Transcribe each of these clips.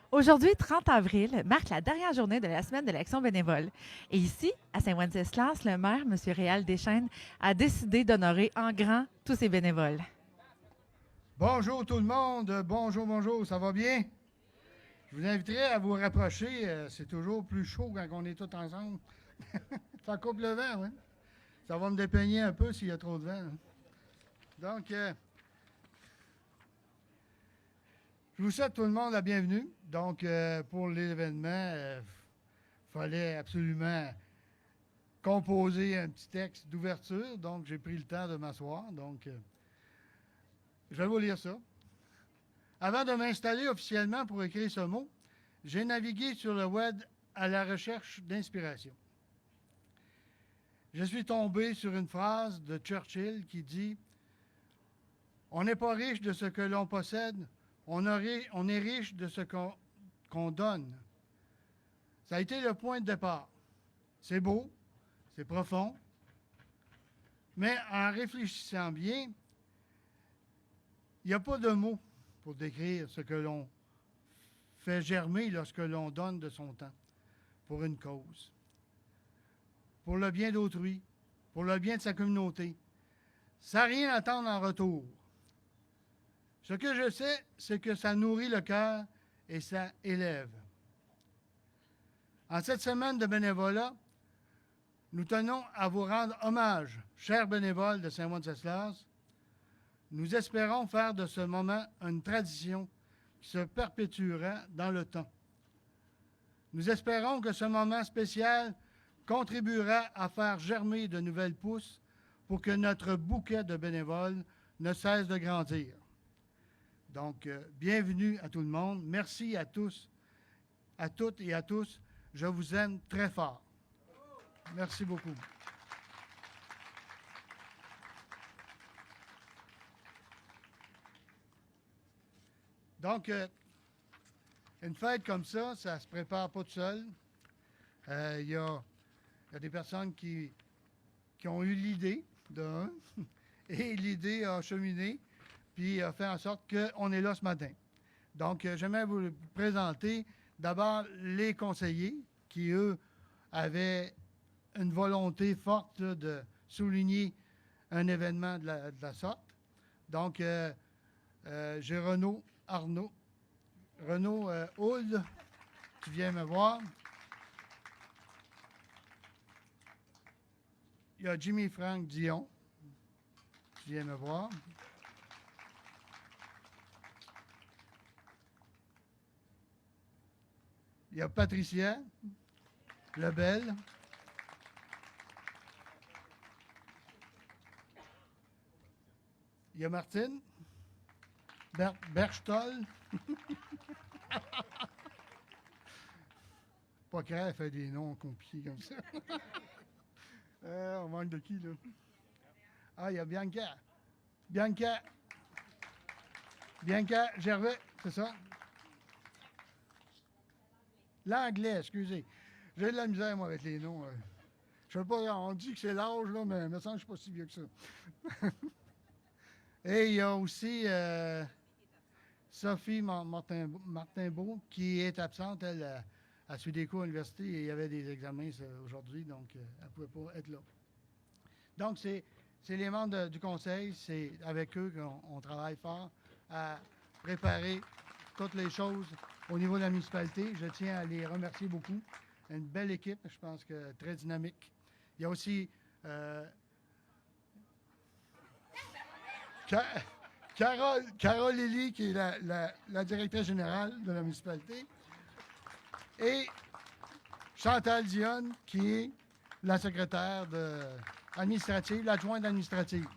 Aujourd'hui, 30 avril, marque la dernière journée de la semaine de l'action bénévole. Et ici, à Saint-Wenceslas, le maire, M. Réal Deschênes, a décidé d'honorer en grand tous ses bénévoles. Bonjour tout le monde, bonjour, bonjour, ça va bien? Je vous inviterai à vous rapprocher, c'est toujours plus chaud quand on est tous ensemble. Ça coupe le vent, oui. Ça va me dépeigner un peu s'il y a trop de vent, hein. Donc, je vous souhaite tout le monde la bienvenue. Donc, pour l'événement, il fallait absolument composer un petit texte d'ouverture. Donc, j'ai pris le temps de m'asseoir. Donc, je vais vous lire ça. Avant de m'installer officiellement pour écrire ce mot, j'ai navigué sur le web à la recherche d'inspiration. Je suis tombé sur une phrase de Churchill qui dit « On n'est pas riche de ce que l'on possède, on est riche de ce qu'on donne. » Ça a été le point de départ. C'est beau, c'est profond, mais en réfléchissant bien, il n'y a pas de mots pour décrire ce que l'on fait germer lorsque l'on donne de son temps pour une cause, pour le bien d'autrui, pour le bien de sa communauté, sans rien attendre en retour. Ce que je sais, c'est que ça nourrit le cœur et ça élève. En cette semaine de bénévolat, nous tenons à vous rendre hommage, chers bénévoles de Saint-Wenceslas. Nous espérons faire de ce moment une tradition qui se perpétuera dans le temps. Nous espérons que ce moment spécial contribuera à faire germer de nouvelles pousses pour que notre bouquet de bénévoles ne cesse de grandir. Donc, bienvenue à tout le monde. Merci à tous, à toutes et à tous. Je vous aime très fort. Merci beaucoup. Donc, une fête comme ça ne se prépare pas tout seul. Il y a des personnes qui ont eu l'idée d'un, et l'idée a cheminé, puis a fait en sorte qu'on est là ce matin. Donc, j'aimerais vous présenter d'abord les conseillers qui, eux, avaient une volonté forte là, de souligner un événement de la sorte. Donc, j'ai Renaud Hould, qui vient me voir. Il y a Jimmy Frank Dion, qui vient me voir. Il y a Patricia Lebel. Il y a Martine Berchtol. Pas grave, elle fait des noms compliqués comme ça. On manque de qui, là? Ah, il y a Bianca. Bianca Gervais, c'est ça? L'anglais, excusez. J'ai de la misère, moi, avec les noms. Je sais pas, on dit que c'est l'âge, là, mais il me semble que je ne suis pas si vieux que ça. Et il y a aussi Sophie Martin-Beau, qui est absente, elle, à suit des cours à l'université, et il y avait des examens aujourd'hui, donc elle ne pouvait pas être là. Donc, c'est les membres du conseil, c'est avec eux qu'on travaille fort à préparer toutes les choses au niveau de la municipalité. Je tiens à les remercier beaucoup. Une belle équipe, je pense que très dynamique. Il y a aussi Carole Lilly, qui est la directrice générale de la municipalité, et Chantal Dionne, qui est la secrétaire administrative, l'adjointe administrative.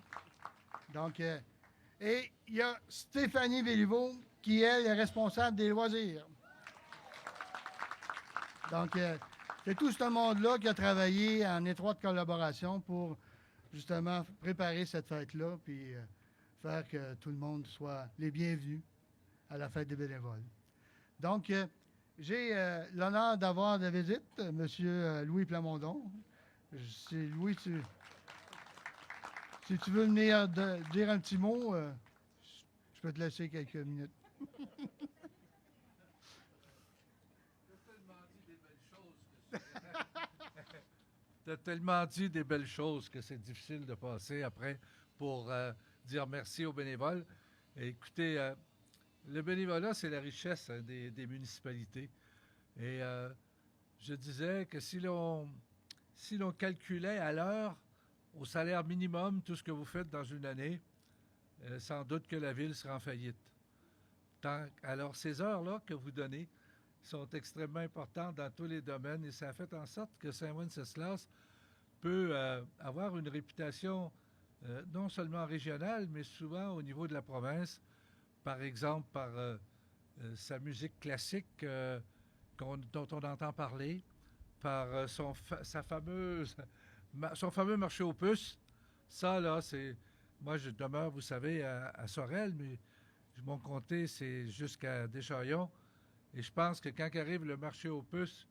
Donc, et il y a Stéphanie Béliveau, qui, elle, est responsable des loisirs. Donc, c'est tout ce monde-là qui a travaillé en étroite collaboration pour, justement, préparer cette fête-là, puis faire que tout le monde soit les bienvenus à la fête des bénévoles. Donc, j'ai l'honneur d'avoir de visite M. Louis Plamondon. C'est Louis, si tu veux venir dire un petit mot, je peux te laisser quelques minutes. Tu as tellement dit des belles choses que c'est difficile de passer après pour dire merci aux bénévoles. Et écoutez, le bénévolat, c'est la richesse hein, des municipalités. Et je disais que si l'on calculait à l'heure, au salaire minimum, tout ce que vous faites dans une année, sans doute que la ville sera en faillite. Alors, ces heures-là que vous donnez sont extrêmement importantes dans tous les domaines et ça a fait en sorte que Saint-Wenceslas peut avoir une réputation non seulement régionale, mais souvent au niveau de la province, par exemple par sa musique classique dont on entend parler, par son fameux marché aux puces. Ça, là, c'est... Moi, je demeure, vous savez, à Sorel, mais mon comté, c'est jusqu'à Deschaillons. Et je pense que quand arrive le marché aux puces,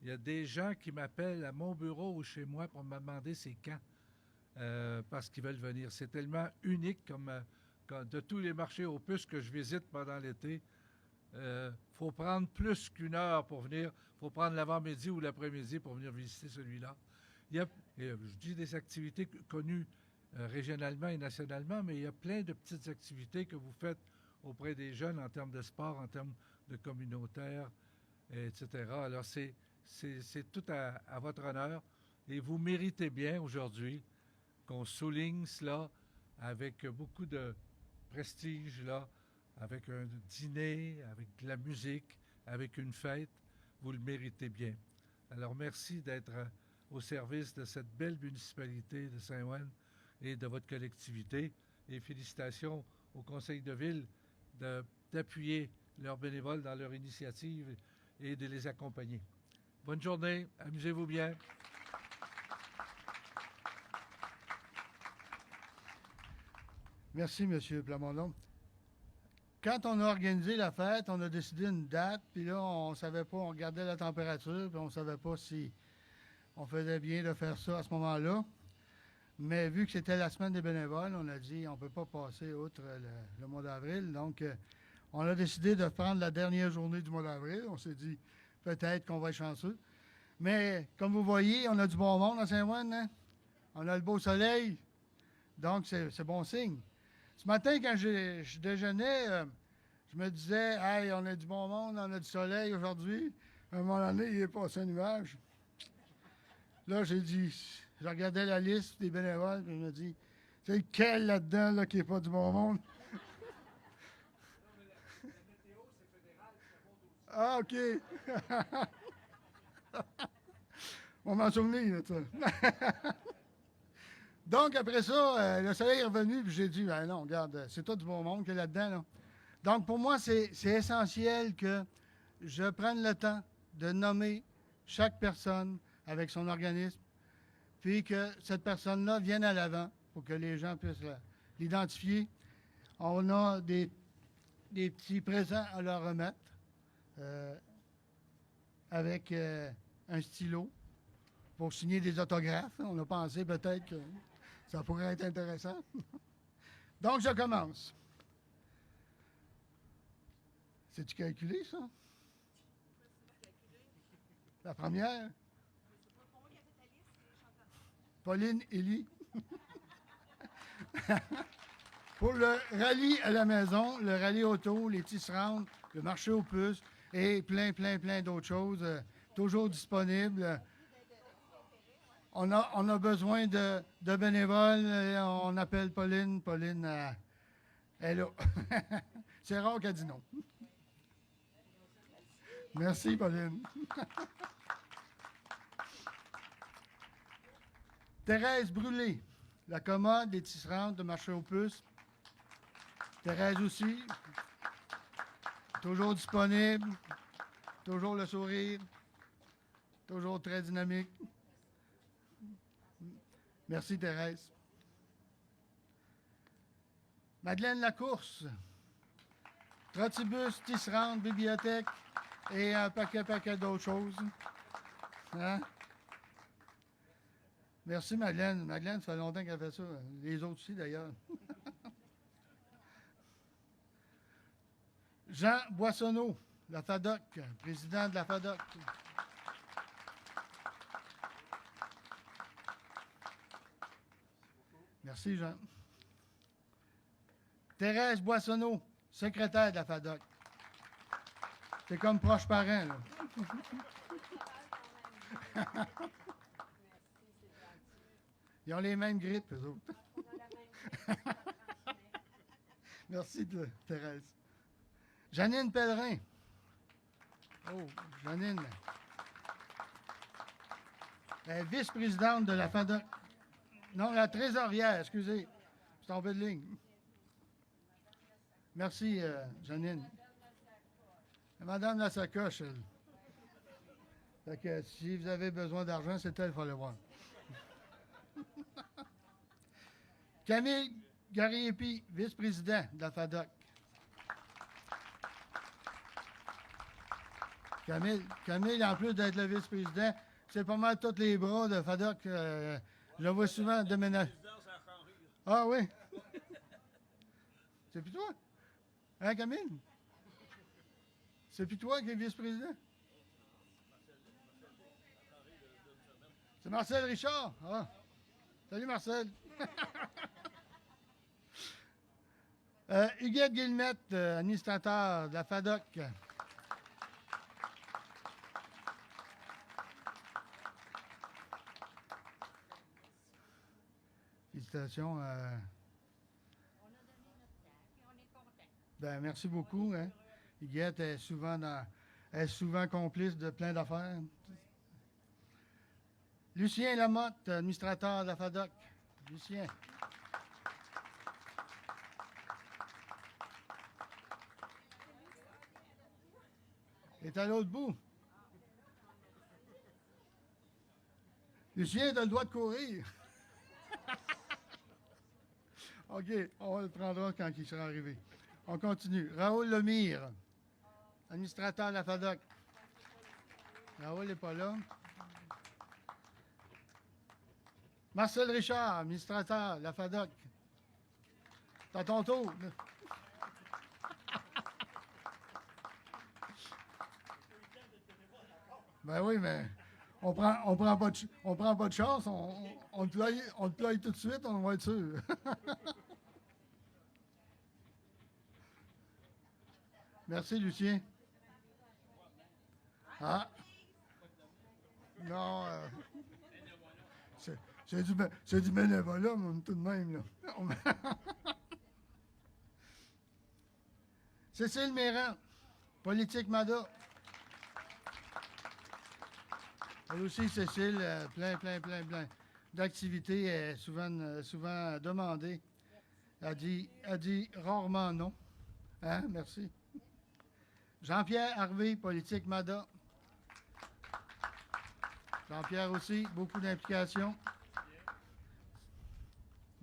il y a des gens qui m'appellent à mon bureau ou chez moi pour me demander c'est quand, parce qu'ils veulent venir. C'est tellement unique comme de tous les marchés aux puces que je visite pendant l'été. Faut prendre plus qu'une heure pour venir. Faut prendre l'avant-midi ou l'après-midi pour venir visiter celui-là. Il y a, je dis des activités connues régionalement et nationalement, mais il y a plein de petites activités que vous faites auprès des jeunes en termes de sport, en termes de communautaire, etc. Alors, c'est tout à votre honneur et vous méritez bien aujourd'hui qu'on souligne cela avec beaucoup de prestige, là, avec un dîner, avec de la musique, avec une fête. Vous le méritez bien. Alors, merci d'être au service de cette belle municipalité de Saint-Ouen et de votre collectivité. Et félicitations au conseil de ville d'appuyer leurs bénévoles dans leur initiative et de les accompagner. Bonne journée, amusez-vous bien. Merci, M. Plamondon. Quand on a organisé la fête, on a décidé une date, puis là, on ne savait pas, on regardait la température, puis on ne savait pas si on faisait bien de faire ça à ce moment-là. Mais vu que c'était la semaine des bénévoles, on a dit on ne peut pas passer outre le mois d'avril. Donc, on a décidé de prendre la dernière journée du mois d'avril. On s'est dit peut-être qu'on va être chanceux. Mais comme vous voyez, on a du bon monde à Saint-Ouen. Hein? On a le beau soleil. Donc, c'est bon signe. Ce matin, quand je déjeunais, je me disais, hey, on a du bon monde, on a du soleil aujourd'hui. À un moment donné, il est passé un nuage. Là, j'ai dit, je regardais la liste des bénévoles, et je me dis, c'est lequel là-dedans là, qui n'est pas du bon monde? Ah, OK. On m'en souvenir, de ça. Donc, après ça, le soleil est revenu, puis j'ai dit, ben non, regarde, c'est tout du bon monde qui est là-dedans. Là. Donc, pour moi, c'est essentiel que je prenne le temps de nommer chaque personne avec son organisme, puis que cette personne-là vienne à l'avant pour que les gens puissent l'identifier. On a des petits présents à leur remettre avec un stylo pour signer des autographes. On a pensé peut-être que ça pourrait être intéressant. Donc, je commence. C'est-tu calculé, ça? La première? Pauline Élie. Pour le rallye à la maison, le rallye auto, les tisserandes, le marché aux puces et plein d'autres choses, toujours disponibles. On a besoin de bénévoles. On appelle Pauline. Pauline, elle est là. C'est rare qu'elle dit non. Merci, Pauline. Thérèse Brûlé, la commode des tisserandes de marché aux puces. Thérèse aussi, toujours disponible, toujours le sourire, toujours très dynamique. Merci, Thérèse. Madeleine Lacourse, Trottibus, tisserande, bibliothèque et un paquet d'autres choses. Hein? Merci, Madeleine. Madeleine, ça fait longtemps qu'elle fait ça. Les autres aussi, d'ailleurs. Jean Boissonneau, la FADOC, président de la FADOC. Merci, Jean. Thérèse Boissonneau, secrétaire de la FADOC. C'est comme proche parent, là. Ils ont les mêmes grippes, eux autres. Merci, Thérèse. Janine Pellerin. Oh, Janine. Elle est vice-présidente de la FADOC. Non, la trésorière, excusez. Je suis tombé de ligne. Merci, Janine. Madame la sacoche, elle. Fait que si vous avez besoin d'argent, c'est elle qu'il faut aller voir. Camille Gariepi, vice-président de la FADOC. Camille, en plus d'être le vice-président, c'est pas mal tous les bras de FADOC. Je le vois souvent déménager. Ah oui? C'est plus toi? Hein, Camille? C'est plus toi qui es vice-président? C'est Marcel Richard. Ah. Salut, Marcel. Huguette Guillemette, administrateur de la FADOC. Félicitations. On a donné notre temps et on est content. Ben, merci beaucoup. Hein. Huguette est souvent complice de plein d'affaires. Lucien Lamotte, administrateur de la FADOC. Lucien. Il est à l'autre bout. Lucien, tu as le droit de courir. OK, on le prendra quand il sera arrivé. On continue. Raoul Lemire, administrateur de la FADOC. Raoul n'est pas là. Marcel Richard, administrateur de la FADOC. C'est à ton tour. Ben oui, mais on prend pas de chance. On te ploie tout de suite, on va être sûr. Merci, Lucien. Ah. Non. C'est du bénévolat, mais tout de même. Là. Cécile Méran, politique MADA. Elle aussi, Cécile, plein d'activités, souvent demandées. Elle dit rarement non. Hein? Merci. Jean-Pierre Harvey, politique MADA. Jean-Pierre aussi, beaucoup d'implications.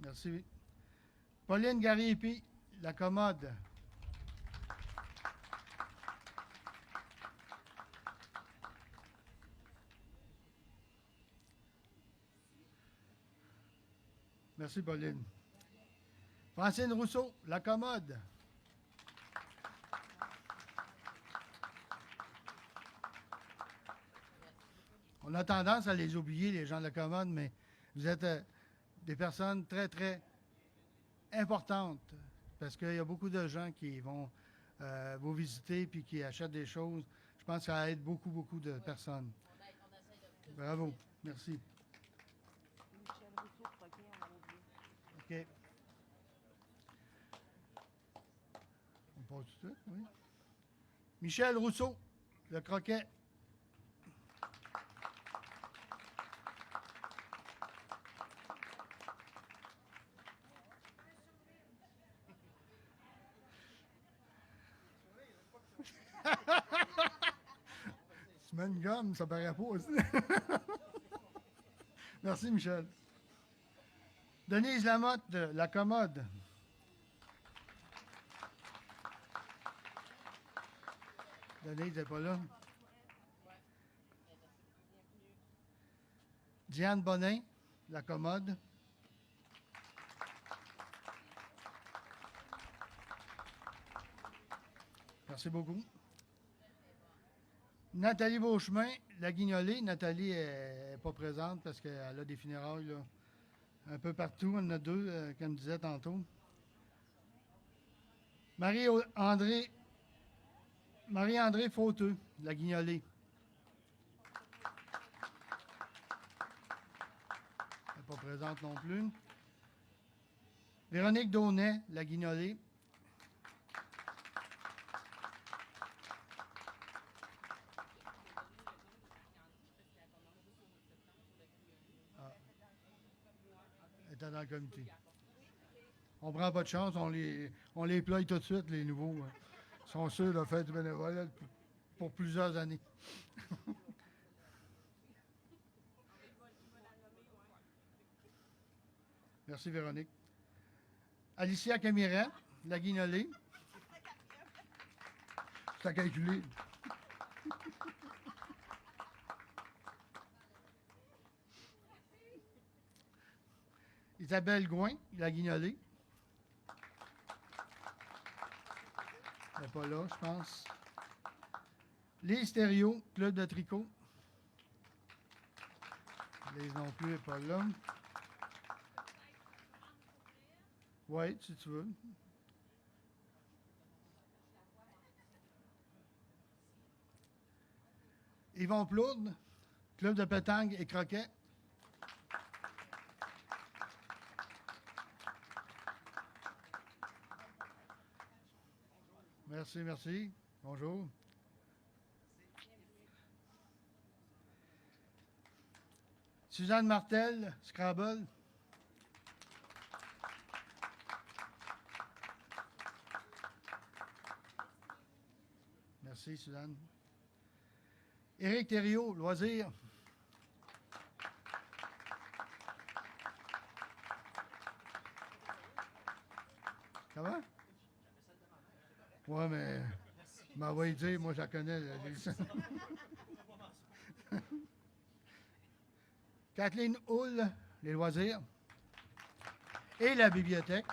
Merci. Pauline Gariepi, la commode. Merci, Pauline. Francine Rousseau, la commode. On a tendance à les oublier, les gens de la commode, mais vous êtes des personnes très, très importantes parce qu'il y a beaucoup de gens qui vont vous visiter puis qui achètent des choses. Je pense que ça aide beaucoup, beaucoup de personnes. Bravo. Merci. OK. On passe tout de suite, oui. Michel Rousseau, le croquet. Tu mets une gomme, ça paraît pas aussi. Merci, Michel. Denise Lamotte, de la commode. Denise n'est pas là. Diane Bonin, la commode. Merci beaucoup. Nathalie Beauchemin, la guignolée. Nathalie n'est pas présente parce qu'elle a des funérailles là, un peu partout. On en a deux, comme je disais tantôt. Marie-André Fauteux, de la Guignolée. Elle n'est pas présente non plus. Véronique Daunet, de la Guignolée. Ah. Elle était dans le comité. On prend pas de chance, on les ploie tout de suite, les nouveaux. Ils sont sûrs de faire du bénévolat pour plusieurs années. Merci, Véronique. Alicia Camiran, la Guignolée. C'est à calculer. Isabelle Gouin, la Guignolée. Elle n'est pas là, je pense. Lise Thériault, Club de tricot. Lise non plus n'est pas là. Oui, si tu veux. Yvon Plourde, Club de pétanque et croquet. Merci, merci. Bonjour. Suzanne Martel, Scrabble. Merci, Suzanne. Éric Thériault, Loisirs. Ça va? Oui, mais m'envoie dire, moi, je la connais. Kathleen Hull, les loisirs. Et la bibliothèque.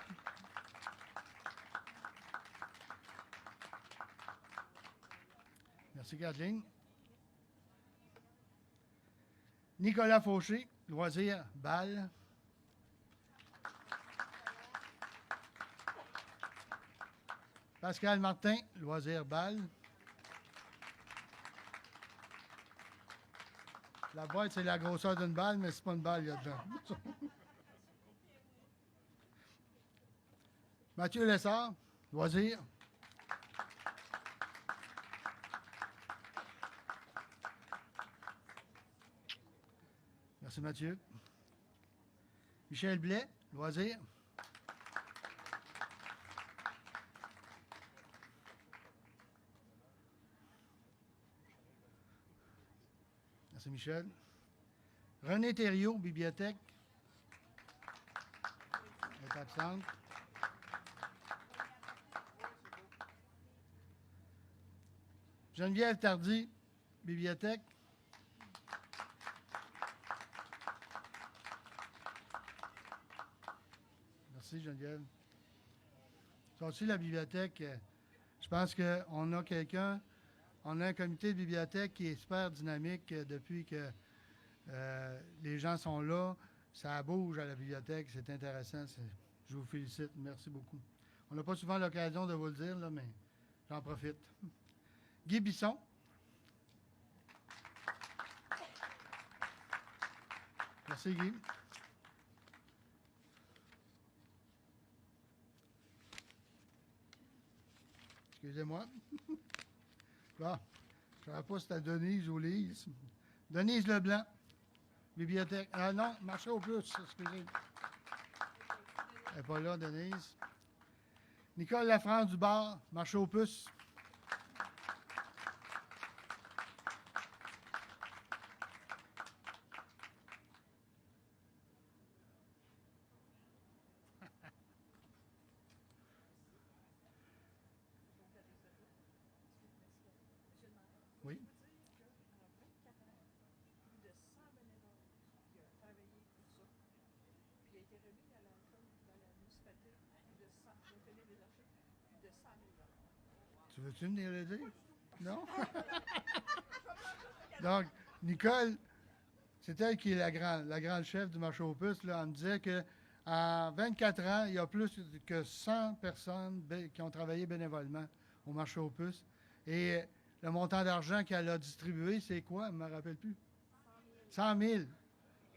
Merci, Kathleen. Nicolas Fauché, loisirs, bal. Pascal Martin, loisirs, bal. La boîte, c'est la grosseur d'une balle, mais c'est pas une balle, il y a dedans. Mathieu Lessard, loisirs. Merci, Mathieu. Michel Blais, loisirs. Merci, Michel. René Thériault, bibliothèque. Elle est absente. Geneviève Tardy, bibliothèque. Merci, Geneviève. Ça aussi, la bibliothèque, je pense qu'on a quelqu'un, on a un comité de bibliothèque qui est super dynamique depuis que les gens sont là. Ça bouge à la bibliothèque, c'est intéressant. Je vous félicite. Merci beaucoup. On n'a pas souvent l'occasion de vous le dire, là, mais j'en profite. Guy Bisson. Merci, Guy. Excusez-moi. Bon, je ne savais pas si c'était Denise ou Lise. Denise Leblanc, bibliothèque. Ah non, marché au plus, excusez. Elle n'est pas là, Denise. Nicole Lafrance du bar, marché au plus. Oui. Tu veux-tu venir l'aider? Non? Donc, Nicole, c'est elle qui est la grande chef du marché aux puces. Là, elle me disait qu'en 24 ans, il y a plus que 100 personnes qui ont travaillé bénévolement au marché aux puces. Et le montant d'argent qu'elle a distribué, c'est quoi? Je ne me rappelle plus. 100 000.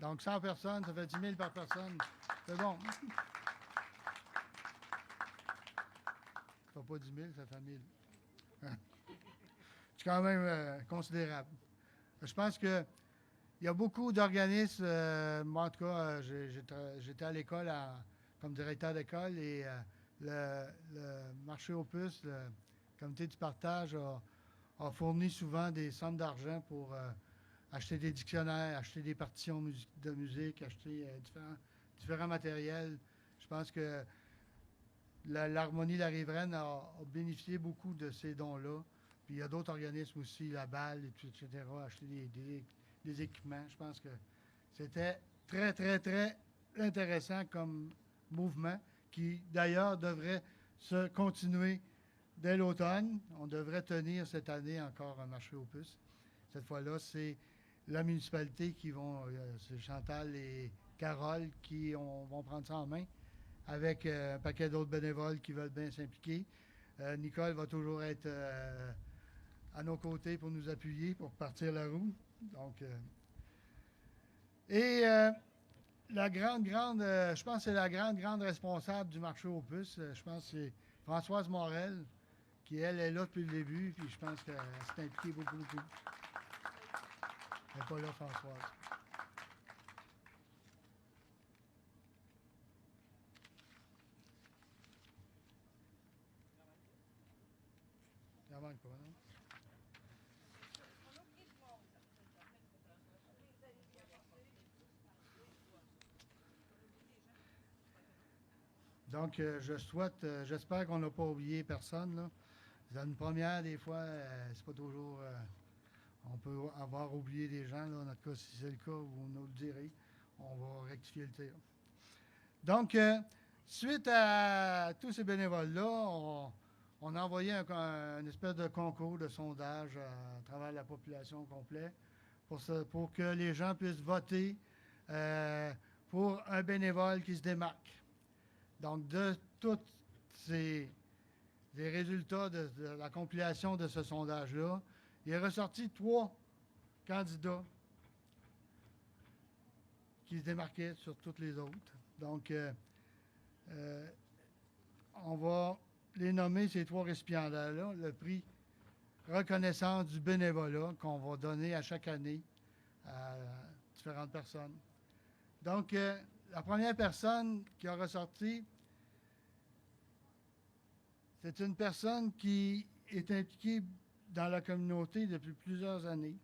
Donc 100 personnes, ça fait 10 000 par personne. C'est bon. Ça fait pas 10 000, ça fait 1000. C'est quand même considérable. Je pense que il y a beaucoup d'organismes, moi en tout cas, j'étais à l'école comme directeur d'école et le marché aux puces, le comité du partage a fourni souvent des sommes d'argent pour acheter des dictionnaires, acheter des partitions de musique, acheter différents matériels. Je pense que l'Harmonie La Riveraine a bénéficié beaucoup de ces dons-là. Puis il y a d'autres organismes aussi, la balle, etc., acheter des équipements. Je pense que c'était très, très, très intéressant comme mouvement qui, d'ailleurs, devrait se continuer dès l'automne. On devrait tenir cette année encore un marché aux puces. Cette fois-là, c'est la municipalité qui c'est Chantal et Carole qui vont prendre ça en main avec un paquet d'autres bénévoles qui veulent bien s'impliquer. Nicole va toujours être à nos côtés pour nous appuyer, pour partir la roue. Donc, la grande, je pense que c'est la grande responsable du marché aux puces. Je pense que c'est Françoise Morel, qui, elle, est là depuis le début, puis je pense qu'elle s'est impliquée beaucoup. Elle n'est pas là, Françoise. Il en manque pas, non? Donc, j'espère qu'on n'a pas oublié personne, là. Dans une première, des fois, c'est pas toujours... on peut avoir oublié des gens, là. En notre cas, si c'est le cas, vous nous le direz. On va rectifier le tir. Donc, suite à tous ces bénévoles-là, on a envoyé une espèce de concours de sondage à travers la population complète pour que les gens puissent voter pour un bénévole qui se démarque. Donc, de tous les résultats de la compilation de ce sondage-là, il est ressorti 3 candidats qui se démarquaient sur toutes les autres. Donc, on va les nommer, ces 3 récipiendaires-là, le prix reconnaissance du bénévolat qu'on va donner à chaque année à différentes personnes. Donc, la première personne qui a ressorti, c'est une personne qui est impliquée dans la communauté depuis plusieurs années,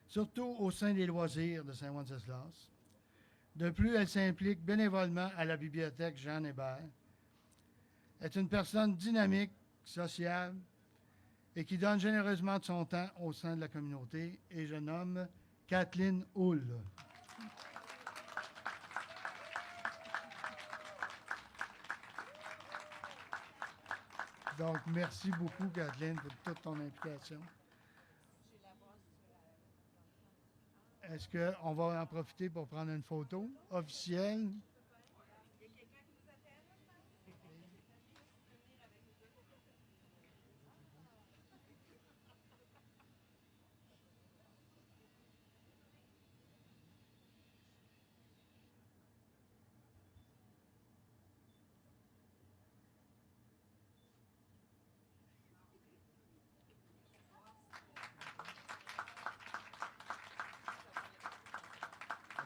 surtout au sein des loisirs de Saint-Wenceslas. De plus, elle s'implique bénévolement à la bibliothèque Jean Hébert. Elle est une personne dynamique, sociable et qui donne généreusement de son temps au sein de la communauté. Et je nomme Kathleen Hull. Donc, merci beaucoup, Kathleen, pour toute ton implication. Est-ce qu'on va en profiter pour prendre une photo officielle?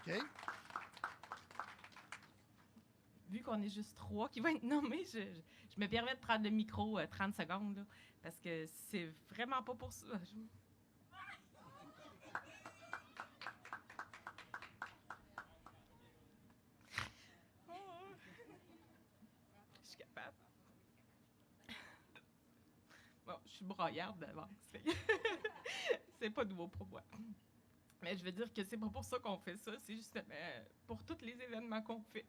OK. Vu qu'on est juste 3 qui vont être nommés, je me permets de prendre le micro 30 secondes, là, parce que c'est vraiment pas pour ça. Je suis capable. Bon, je suis broyarde d'avance. C'est pas nouveau pour moi. Mais je veux dire que c'est pas pour ça qu'on fait ça, c'est justement pour tous les événements qu'on fait.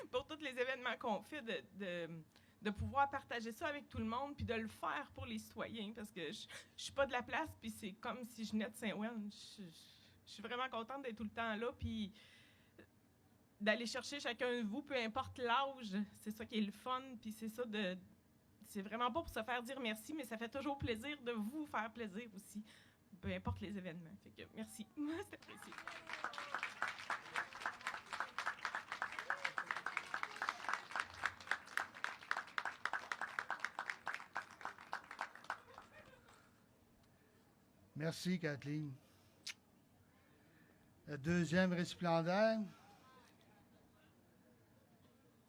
Pour tous les événements qu'on fait, de de pouvoir partager ça avec tout le monde, puis de le faire pour les citoyens, parce que je suis pas de la place, puis c'est comme si je venais de Saint-Ouen. Je suis vraiment contente d'être tout le temps là, puis d'aller chercher chacun de vous, peu importe l'âge. C'est ça qui est le fun, puis c'est ça de... C'est vraiment pas pour se faire dire merci, mais ça fait toujours plaisir de vous faire plaisir aussi, peu importe les événements. Fait que merci. C'est apprécié. Merci, Kathleen. Le deuxième récipiendaire,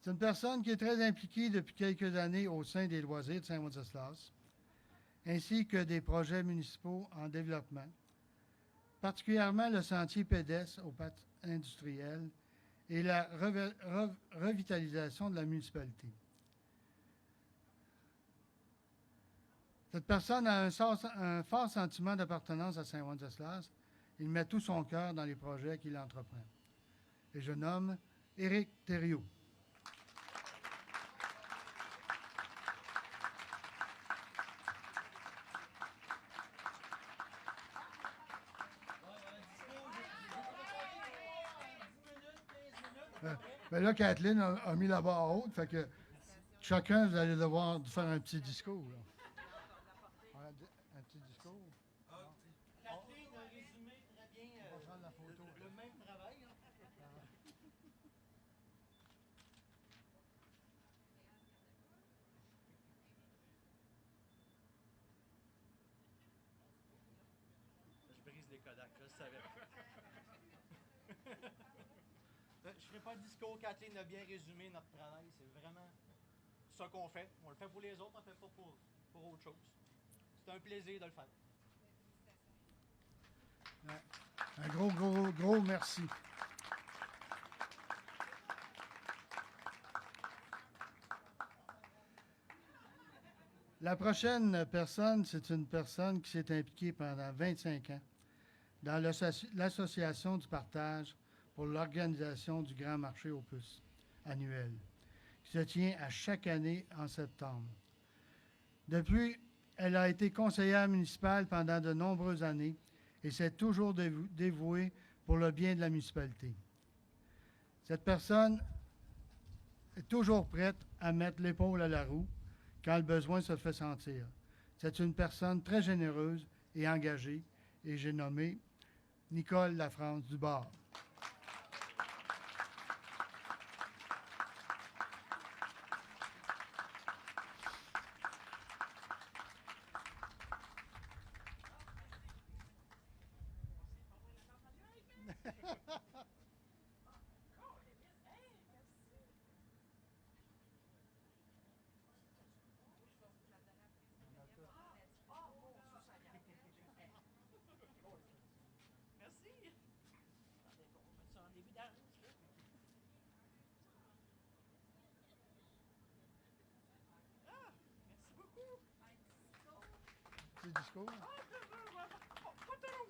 c'est une personne qui est très impliquée depuis quelques années au sein des loisirs de Saint-Wenceslas, ainsi que des projets municipaux en développement, particulièrement le sentier pédestre au parc industriel et la revitalisation de la municipalité. Cette personne a un fort sentiment d'appartenance à Saint-Wenceslas. Il met tout son cœur dans les projets qu'il entreprend. Et je nomme Éric Thériault. Ben là, Kathleen a mis la barre haute, fait que chacun, vous allez devoir faire un petit discours. Là. Un petit discours. Kathleen a résumé très bien On va prendre la photo. le même travail. Hein. Je brise les Kodak, je le savais. Je ne ferai pas de discours. Kathleen a bien résumé notre travail. C'est vraiment ça qu'on fait. On le fait pour les autres, on ne le fait pas pour autre chose. C'est un plaisir de le faire. Ouais. Un gros merci. La prochaine personne, c'est une personne qui s'est impliquée pendant 25 ans dans l'association du partage pour l'organisation du Grand Marché aux puces annuel, qui se tient à chaque année en septembre. Depuis, elle a été conseillère municipale pendant de nombreuses années et s'est toujours dévouée pour le bien de la municipalité. Cette personne est toujours prête à mettre l'épaule à la roue quand le besoin se fait sentir. C'est une personne très généreuse et engagée, et j'ai nommé Nicole Lafrance Dubar. Merci. Attendez, on va mettre ça en évidence. Ah, merci beaucoup. Petit discours. Pas trop.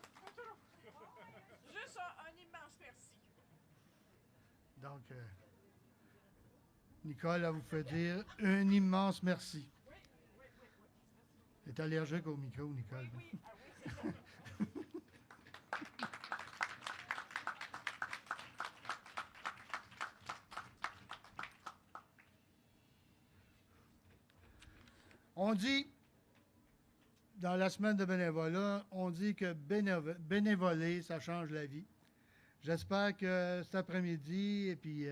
Juste un immense merci. Donc, Nicole, elle vous fait dire un immense merci. Elle est allergique au micro, Nicole. On dit, dans la semaine de bénévolat, on dit que bénévoler, ça change la vie. J'espère que cet après-midi, et puis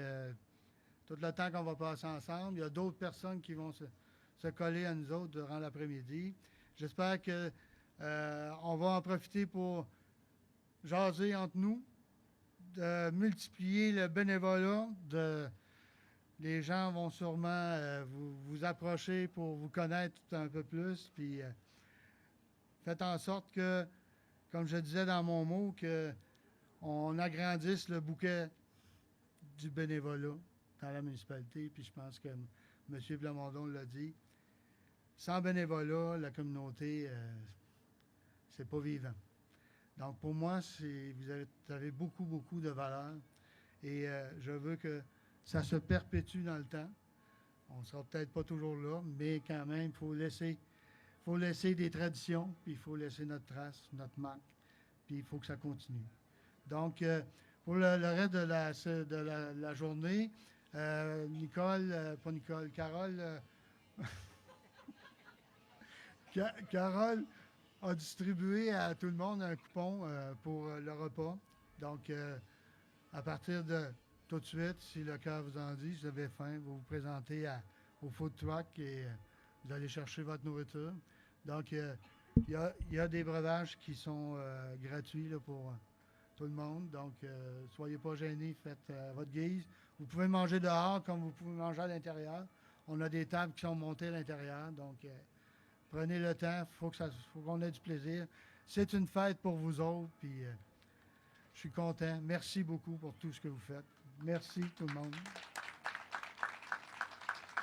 tout le temps qu'on va passer ensemble, il y a d'autres personnes qui vont se coller à nous autres durant l'après-midi. J'espère que on va en profiter pour jaser entre nous, de multiplier le bénévolat. Les gens vont sûrement vous approcher pour vous connaître un peu plus. Puis faites en sorte que, comme je disais dans mon mot, qu'on agrandisse le bouquet du bénévolat dans la municipalité. Puis je pense que M. Plamondon l'a dit. Sans bénévolat, la communauté, c'est pas vivant. Donc pour moi, vous avez beaucoup de valeur. Et je veux que ça se perpétue dans le temps. On ne sera peut-être pas toujours là, mais quand même, il faut laisser des traditions, puis il faut laisser notre trace, notre marque, puis il faut que ça continue. Donc, pour le reste de la journée, Carole, Carole a distribué à tout le monde un coupon pour le repas. Donc, à partir de tout de suite, si le cœur vous en dit, si vous avez faim, vous vous présentez au food truck et vous allez chercher votre nourriture. Donc, il y a des breuvages qui sont gratuits là, pour tout le monde. Donc, soyez pas gênés, faites votre guise. Vous pouvez manger dehors comme vous pouvez manger à l'intérieur. On a des tables qui sont montées à l'intérieur. Donc, prenez le temps. Faut qu'on ait du plaisir. C'est une fête pour vous autres. Puis, je suis content. Merci beaucoup pour tout ce que vous faites. Merci tout le monde.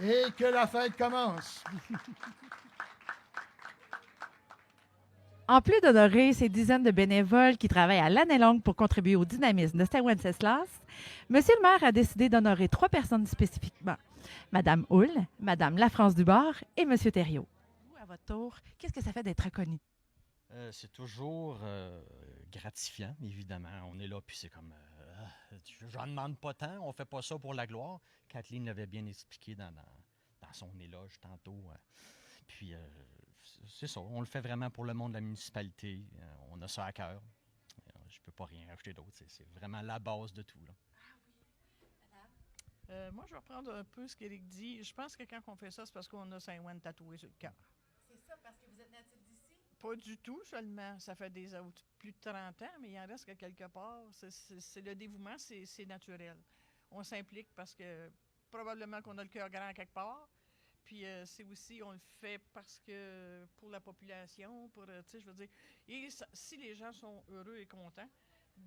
Et que la fête commence. En plus d'honorer ces dizaines de bénévoles qui travaillent à l'année longue pour contribuer au dynamisme de Saint-Wenceslas, M. le maire a décidé d'honorer 3 personnes spécifiquement. Mme Hull, Mme Lafrance Dubord et M. Thériault. Vous, à votre tour, qu'est-ce que ça fait d'être reconnu? C'est toujours gratifiant, évidemment. On est là, puis c'est comme... j'en demande pas tant, on fait pas ça pour la gloire. Kathleen l'avait bien expliqué dans son éloge tantôt. Puis, c'est ça, on le fait vraiment pour le monde de la municipalité. On a ça à cœur. Je peux pas rien rajouter d'autre. C'est vraiment la base de tout, là. Moi, je vais reprendre un peu ce qu'Éric dit. Je pense que quand on fait ça, c'est parce qu'on a Saint-Ouen tatoué sur le cœur. C'est ça, parce que vous êtes natif d'ici? Pas du tout seulement. Ça fait plus de 30 ans, mais il en reste que quelque part. C'est le dévouement, c'est naturel. On s'implique parce que probablement qu'on a le cœur grand quelque part. Puis c'est aussi, on le fait parce que pour la population, tu sais, je veux dire, et si les gens sont heureux et contents,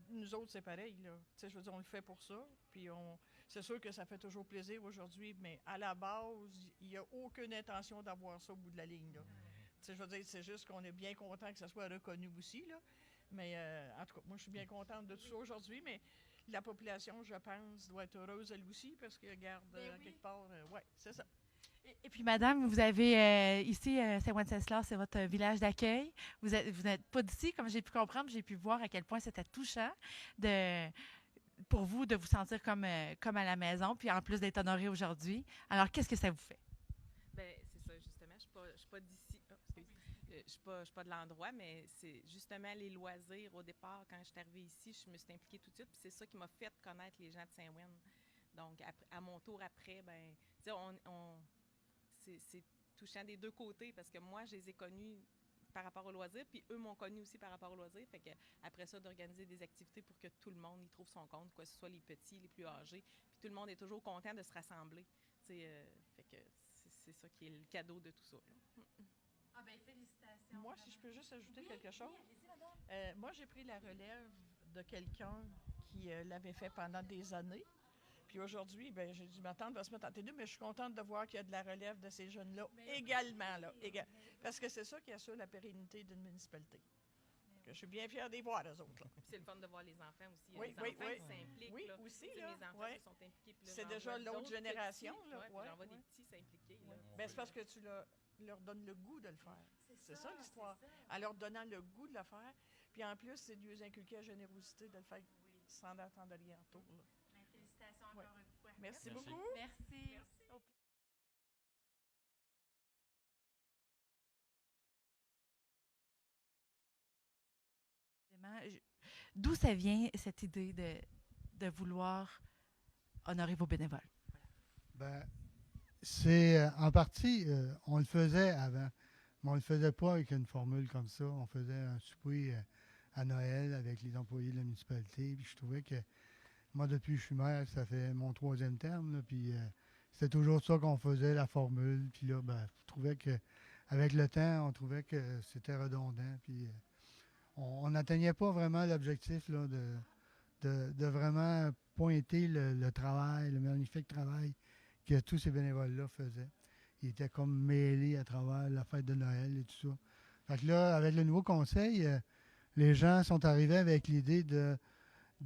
nous autres, c'est pareil, là. Tu sais, je veux dire, on le fait pour ça. Puis c'est sûr que ça fait toujours plaisir aujourd'hui, mais à la base, il n'y a aucune intention d'avoir ça au bout de la ligne, là. Tu sais, je veux dire, c'est juste qu'on est bien content que ça soit reconnu aussi, là. Mais en tout cas, moi, je suis bien contente de tout ça aujourd'hui, mais la population, je pense, doit être heureuse elle aussi, parce que, regarde, quelque part, ouais, c'est ça. Et puis, madame, vous avez ici, Saint-Wenceslas, c'est votre village d'accueil. Vous n'êtes pas d'ici, comme j'ai pu comprendre, j'ai pu voir à quel point c'était touchant pour vous de vous sentir comme à la maison, puis en plus d'être honoré aujourd'hui. Alors, qu'est-ce que ça vous fait? Bien, c'est ça, justement. Je ne suis pas d'ici. Oh, excuse. Je suis pas de l'endroit, mais c'est justement les loisirs. Au départ, quand je suis arrivée ici, je me suis impliquée tout de suite, puis c'est ça qui m'a fait connaître les gens de Saint-Ouen. Donc, à mon tour après, ben, tu sais, c'est touchant des deux côtés parce que moi, je les ai connus par rapport au loisir, puis eux m'ont connu aussi par rapport au loisir. Fait que après ça, d'organiser des activités pour que tout le monde y trouve son compte, que ce soit les petits, les plus âgés, puis tout le monde est toujours content de se rassembler. Fait que c'est ça qui est le cadeau de tout ça. Ah ben félicitations. Moi, si je peux juste ajouter quelque chose. Moi, j'ai pris la relève de quelqu'un qui l'avait fait pendant des années. Puis aujourd'hui, ben, j'ai dû m'attendre, va se mettre en T2, mais je suis contente de voir qu'il y a de la relève de ces jeunes-là également. Là, parce que c'est ça qui assure la pérennité d'une municipalité. Que je suis bien fière d'y voir, eux autres. Puis c'est le fun de voir les enfants aussi. Il y a Oui, les enfants qui s'impliquent. Oui, là. aussi. Là, Là, mes enfants ouais. qui sont impliqués. Puis là, c'est déjà l'autre génération. Petits, là, puis j'en vois des petits s'impliquer. Ouais. Ben, c'est parce que tu leur donnes le goût de le faire. C'est ça l'histoire. En leur donnant le goût de le faire. Puis en plus, c'est de lui inculquer la générosité de le faire sans attendre rien en retour. Félicitations encore une fois. Merci beaucoup. Merci. D'où ça vient cette idée de vouloir honorer vos bénévoles? Ben, c'est en partie, on le faisait avant, mais on ne le faisait pas avec une formule comme ça. On faisait un souper à Noël avec les employés de la municipalité. Puis je trouvais que moi, depuis que je suis maire, ça fait mon 3e terme. Là, puis c'était toujours ça qu'on faisait, la formule. Puis là, ben, je trouvais qu'avec le temps, on trouvait que c'était redondant. Puis on n'atteignait pas vraiment l'objectif là, de vraiment pointer le travail, le magnifique travail que tous ces bénévoles-là faisaient. Ils étaient comme mêlés à travers la fête de Noël et tout ça. Fait que là, avec le nouveau conseil, les gens sont arrivés avec l'idée de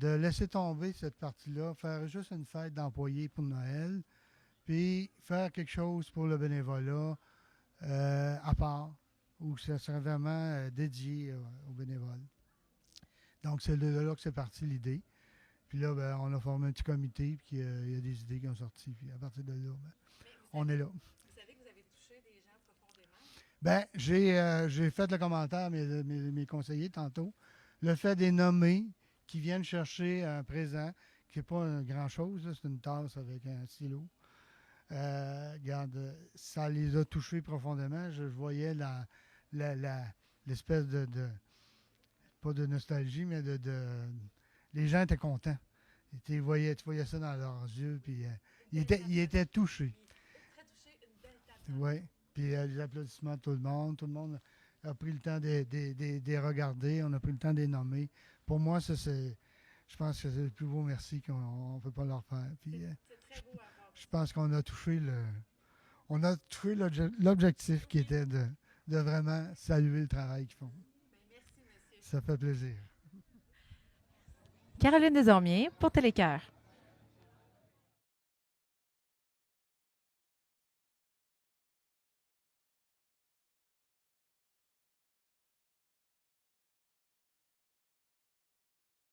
laisser tomber cette partie-là, faire juste une fête d'employés pour Noël, puis faire quelque chose pour le bénévolat à part, où ça serait vraiment dédié aux bénévoles. Donc, c'est de là que c'est parti l'idée. Puis là, ben, on a formé un petit comité, puis il y a des idées qui ont sorti. Puis à partir de là, ben, on est là. Vous savez que vous avez touché des gens profondément? Ben, j'ai fait le commentaire à mes conseillers tantôt. Le fait des nommés qui viennent chercher un présent, qui n'est pas grand-chose, là, c'est une tasse avec un stylo. Regarde, ça les a touchés profondément. Je voyais l'espèce de pas de nostalgie, mais les gens étaient contents. Tu voyais ça dans leurs yeux, puis ils étaient touchés. Très touché, une belle table. Oui. Puis les applaudissements de tout le monde a pris le temps de les regarder, on a pris le temps de les nommer. Pour moi, ça, je pense que c'est le plus beau merci qu'on ne peut pas leur faire. Puis, C'est très beau à voir. je pense qu'on a touché l'objectif qui était de vraiment saluer le travail qu'ils font. Merci, monsieur. Ça fait plaisir. Caroline Desormiers pour Télécœur.